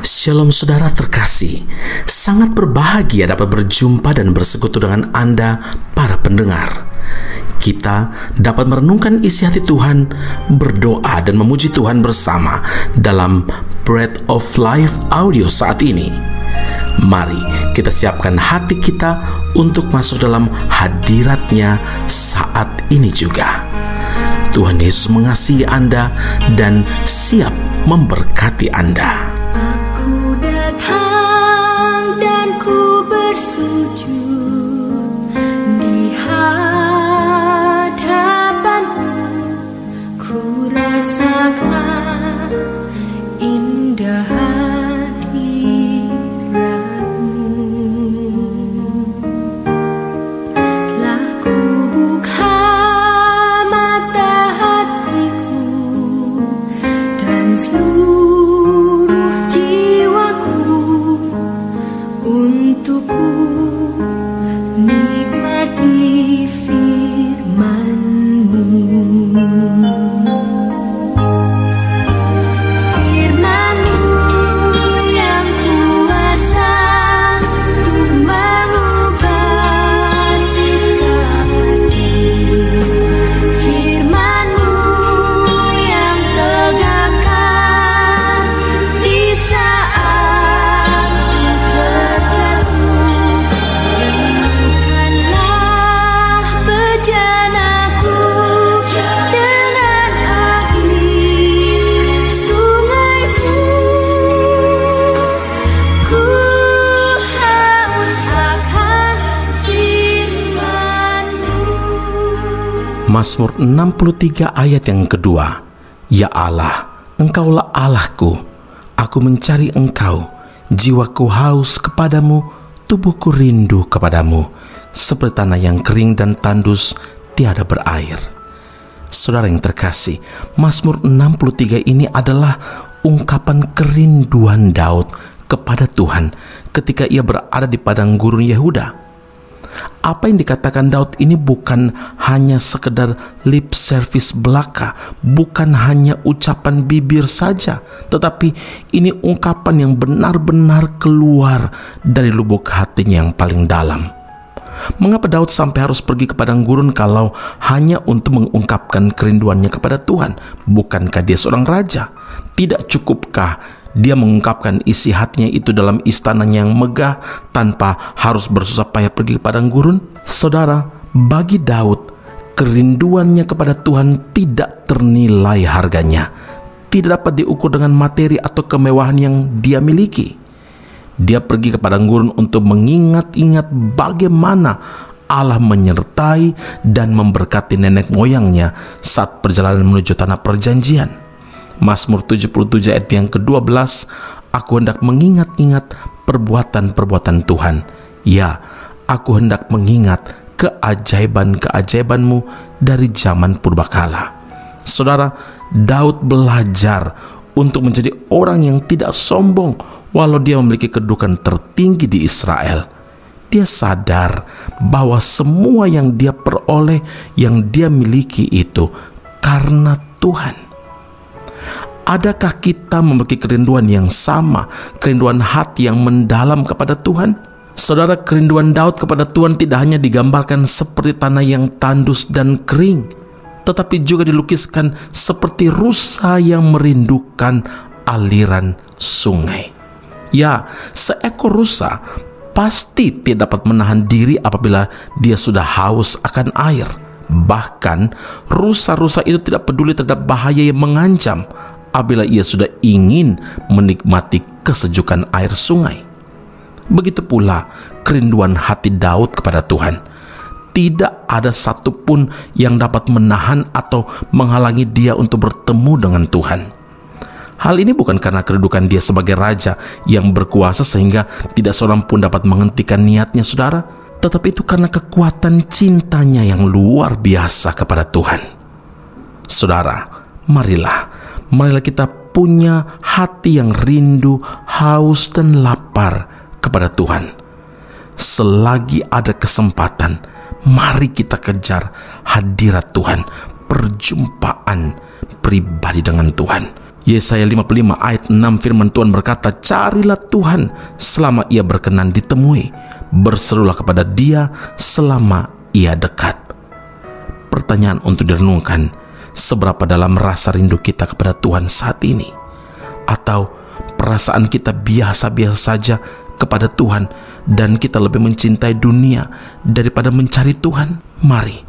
Shalom saudara terkasih, sangat berbahagia dapat berjumpa dan bersekutu dengan Anda para pendengar. Kita dapat merenungkan isi hati Tuhan, berdoa dan memuji Tuhan bersama dalam Bread of Life audio saat ini. Mari kita siapkan hati kita untuk masuk dalam hadirat-Nya saat ini juga. Tuhan Yesus mengasihi Anda dan siap memberkati Anda. Aku datang dan ku bersujud di hadapan-Mu, ku rasakan indah hadirat-Mu. Telah ku buka mata hatiku dan seluruh untuk ku nikmati firman-Mu. Firman-Mu yang kuasa untuk mengubah sikap hati. Firman-Mu yang tegakkan di saat Mazmur 63 ayat yang kedua. Ya Allah, Engkaulah Allahku, aku mencari Engkau, jiwaku haus kepadamu, tubuhku rindu kepadamu, seperti tanah yang kering dan tandus tiada berair. Saudara yang terkasih, Mazmur 63 ini adalah ungkapan kerinduan Daud kepada Tuhan ketika ia berada di padang gurun Yehuda. Apa yang dikatakan Daud ini bukan hanya sekedar lip service belaka, bukan hanya ucapan bibir saja, tetapi ini ungkapan yang benar-benar keluar dari lubuk hatinya yang paling dalam. Mengapa Daud sampai harus pergi ke padang gurun kalau hanya untuk mengungkapkan kerinduannya kepada Tuhan? Bukankah dia seorang raja? Tidak cukupkah dia mengungkapkan isi hatinya itu dalam istananya yang megah tanpa harus bersusah payah pergi ke padang gurun? Saudara, bagi Daud, kerinduannya kepada Tuhan tidak ternilai harganya. Tidak dapat diukur dengan materi atau kemewahan yang dia miliki. Dia pergi ke padang gurun untuk mengingat-ingat bagaimana Allah menyertai dan memberkati nenek moyangnya saat perjalanan menuju tanah perjanjian. Mazmur 77 ayat yang ke-12, aku hendak mengingat-ingat perbuatan-perbuatan Tuhan. Ya, aku hendak mengingat keajaiban-keajaiban-Mu dari zaman purbakala. Saudara, Daud belajar untuk menjadi orang yang tidak sombong walau dia memiliki kedudukan tertinggi di Israel. Dia sadar bahwa semua yang dia peroleh, yang dia miliki itu karena Tuhan. Adakah kita memiliki kerinduan yang sama, kerinduan hati yang mendalam kepada Tuhan? Saudara, kerinduan Daud kepada Tuhan tidak hanya digambarkan seperti tanah yang tandus dan kering, tetapi juga dilukiskan seperti rusa yang merindukan aliran sungai. Ya, seekor rusa pasti tidak dapat menahan diri apabila dia sudah haus akan air. Bahkan, rusa-rusa itu tidak peduli terhadap bahaya yang mengancam apabila ia sudah ingin menikmati kesejukan air sungai. Begitu pula kerinduan hati Daud kepada Tuhan. Tidak ada satupun yang dapat menahan atau menghalangi dia untuk bertemu dengan Tuhan. Hal ini bukan karena kedudukan dia sebagai raja yang berkuasa sehingga tidak seorang pun dapat menghentikan niatnya, saudara, tetapi itu karena kekuatan cintanya yang luar biasa kepada Tuhan. Saudara, marilah kita punya hati yang rindu, haus, dan lapar kepada Tuhan. Selagi ada kesempatan, mari kita kejar hadirat Tuhan, perjumpaan pribadi dengan Tuhan. Yesaya 55 ayat 6 firman Tuhan berkata, carilah Tuhan selama ia berkenan ditemui, berserulah kepada dia selama ia dekat. Pertanyaan untuk direnungkan, seberapa dalam rasa rindu kita kepada Tuhan saat ini? Atau perasaan kita biasa-biasa saja kepada Tuhan dan kita lebih mencintai dunia daripada mencari Tuhan? Mari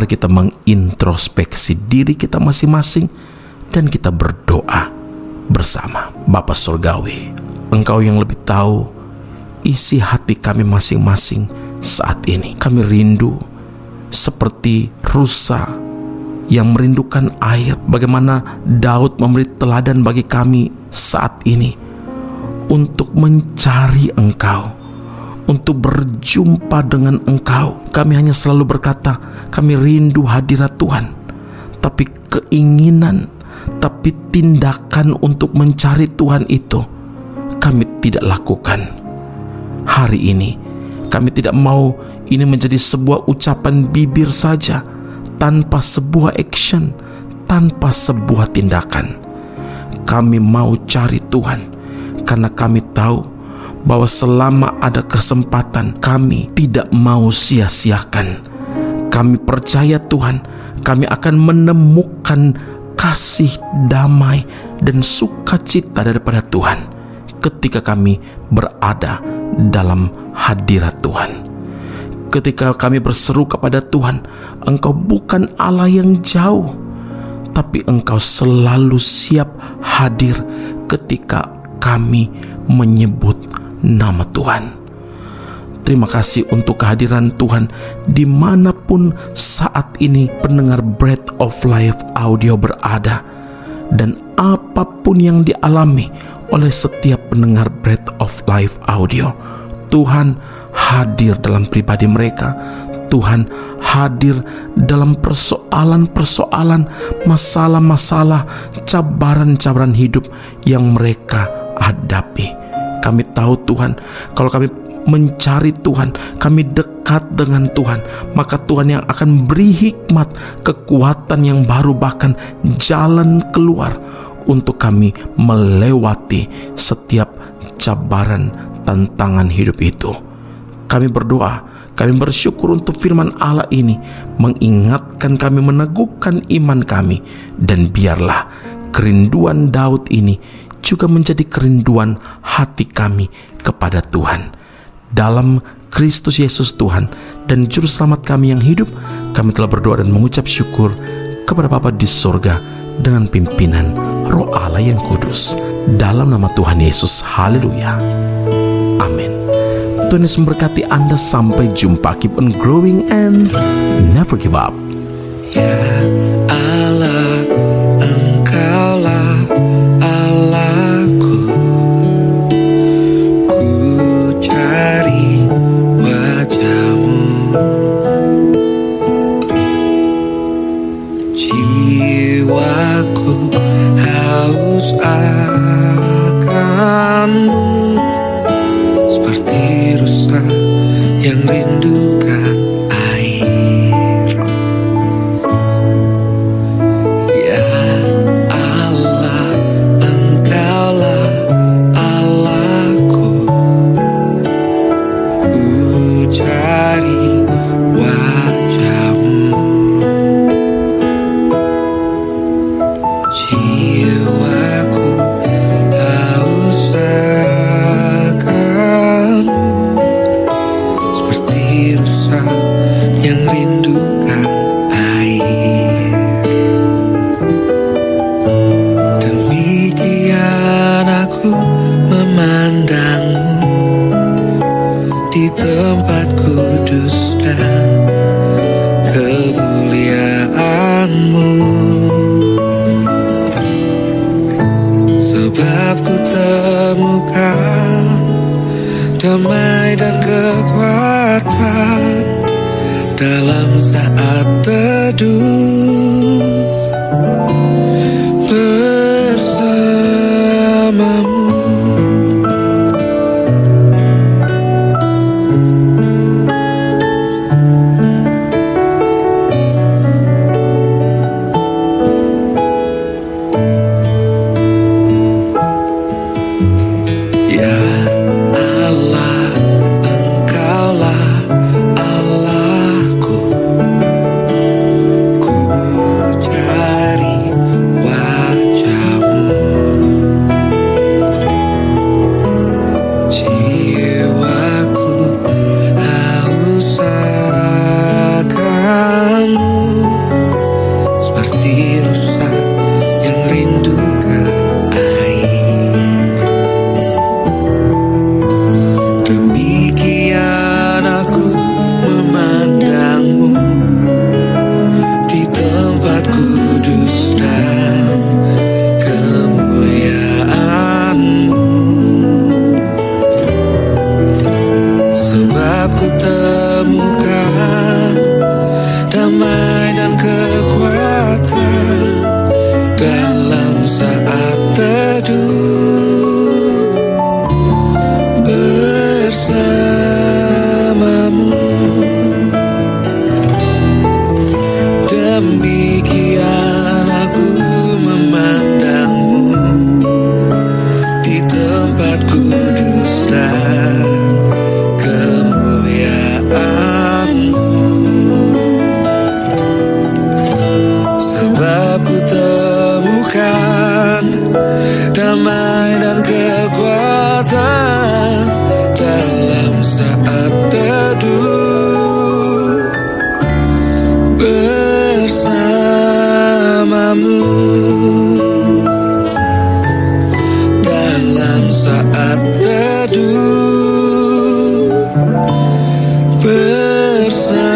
kita mengintrospeksi diri kita masing-masing dan kita berdoa bersama. Bapa Surgawi, Engkau yang lebih tahu isi hati kami masing-masing saat ini. Kami rindu seperti rusa yang merindukan air. Bagaimana Daud memberi teladan bagi kami saat ini untuk mencari Engkau, untuk berjumpa dengan Engkau. Kami hanya selalu berkata, kami rindu hadirat Tuhan, tapi keinginan, tapi tindakan untuk mencari Tuhan itu kami tidak lakukan. Hari ini kami tidak mau ini menjadi sebuah ucapan bibir saja, tanpa sebuah action, tanpa sebuah tindakan. Kami mau cari Tuhan karena kami tahu bahwa selama ada kesempatan kami tidak mau sia-siakan. Kami percaya Tuhan, kami akan menemukan kasih, damai, dan sukacita daripada Tuhan ketika kami berada dalam hadirat Tuhan. Ketika kami berseru kepada Tuhan, Engkau bukan Allah yang jauh, tapi Engkau selalu siap hadir ketika kami menyebut nama Tuhan. Terima kasih untuk kehadiran Tuhan dimanapun saat ini pendengar Bread of Life audio berada, dan apapun yang dialami oleh setiap pendengar Bread of Life audio, Tuhan hadir dalam pribadi mereka. Tuhan hadir dalam persoalan-persoalan, masalah-masalah, cabaran-cabaran hidup yang mereka hadapi. Kami tahu Tuhan, kalau kami mencari Tuhan, kami dekat dengan Tuhan, maka Tuhan yang akan beri hikmat, kekuatan yang baru, bahkan jalan keluar untuk kami melewati setiap cabaran, tantangan hidup itu. Kami berdoa, kami bersyukur untuk firman Allah ini mengingatkan kami, meneguhkan iman kami, dan biarlah kerinduan Daud ini juga menjadi kerinduan hati kami kepada Tuhan. Dalam Kristus Yesus Tuhan dan Juru Selamat kami yang hidup, kami telah berdoa dan mengucap syukur kepada Bapa di sorga dengan pimpinan Roh Allah yang kudus. Dalam nama Tuhan Yesus, haleluya, amin. Tuhan Yesus memberkati Anda. Sampai jumpa. Keep on growing and never give up. Ya Allah, Engkaulah Allahku. Ku cari wajah-Mu. Jiwaku haus akan-Mu, seperti rusa yang rindukan air. Ya Allah, Engkaulah Allahku. Ku cari wajah-Mu. Jiwaku haus akan-Mu, seperti rusa yang rindukan air. Demikian aku memandang-Mu di tempat kudus dan kemuliaan-Mu. Sebab ku temukan damai dan kekuatan dalam saat teduh bersama-Mu. Ya Allah, Engkaulah Allahku. Ku cari wajah-Mu. Jiwaku haus akan-Mu, seperti rusa yang rindukan air. Demikian aku memandang-Mu di tempat kudus dan kemuliaan-Mu. Sebab ku temukan damai dan kekuatan dalam saat teduh bersama-Mu. Demikian aku memandang-Mu di tempat kudus dan kemuliaan-Mu. Sebab ku temukan damai dan kekuatan dalam saat teduh bersama-Mu. Dalam saat teduh bersama-Mu.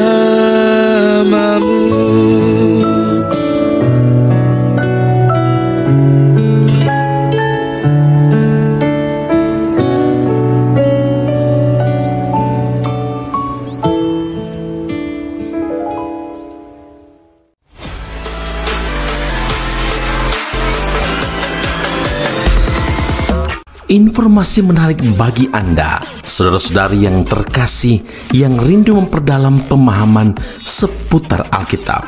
Informasi menarik bagi Anda, saudara-saudari yang terkasih, yang rindu memperdalam pemahaman seputar Alkitab.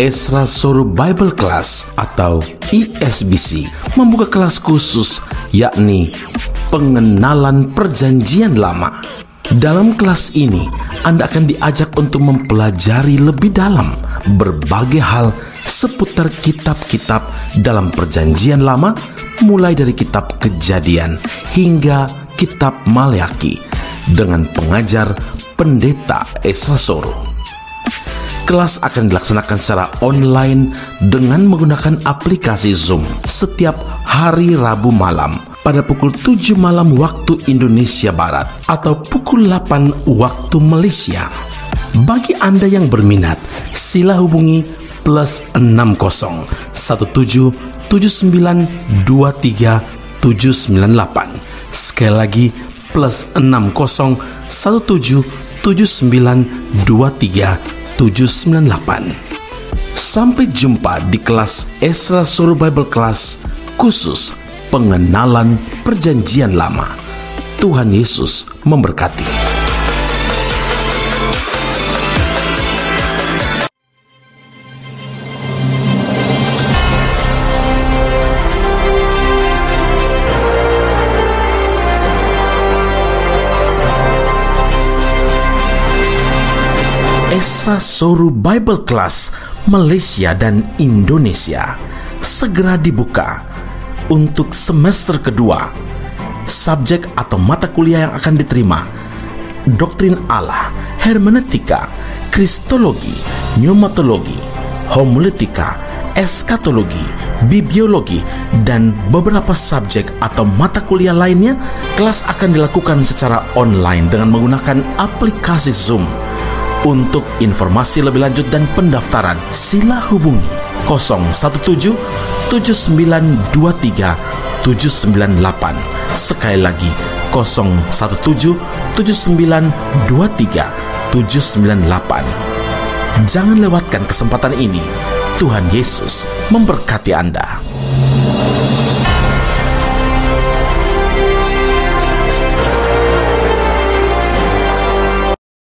Ezra Soru Bible Class atau ESBC membuka kelas khusus, yakni pengenalan Perjanjian Lama. Dalam kelas ini, Anda akan diajak untuk mempelajari lebih dalam berbagai hal seputar kitab-kitab dalam Perjanjian Lama, mulai dari kitab Kejadian hingga kitab Maleakhi dengan pengajar Pendeta Ezra Soru. Kelas akan dilaksanakan secara online dengan menggunakan aplikasi Zoom setiap hari Rabu malam pada pukul 7 malam waktu Indonesia Barat atau pukul 8 waktu Malaysia. Bagi Anda yang berminat, sila hubungi +60 17 7923 798. Sekali lagi +60 17 7923 798. Sampai jumpa di kelas Ezra Soru Bible Class khusus pengenalan Perjanjian Lama. Tuhan Yesus memberkati. Ezra Soru Bible Class Malaysia dan Indonesia segera dibuka untuk semester kedua. Subjek atau mata kuliah yang akan diterima: Doktrin Allah, Hermeneutika, Kristologi, Pneumatologi, Homiletika, Eskatologi, Bibliologi, dan beberapa subjek atau mata kuliah lainnya. Kelas akan dilakukan secara online dengan menggunakan aplikasi Zoom. Untuk informasi lebih lanjut dan pendaftaran, sila hubungi 017 7923 798. Sekali lagi 017 7923 798. Jangan lewatkan kesempatan ini. Tuhan Yesus memberkati Anda.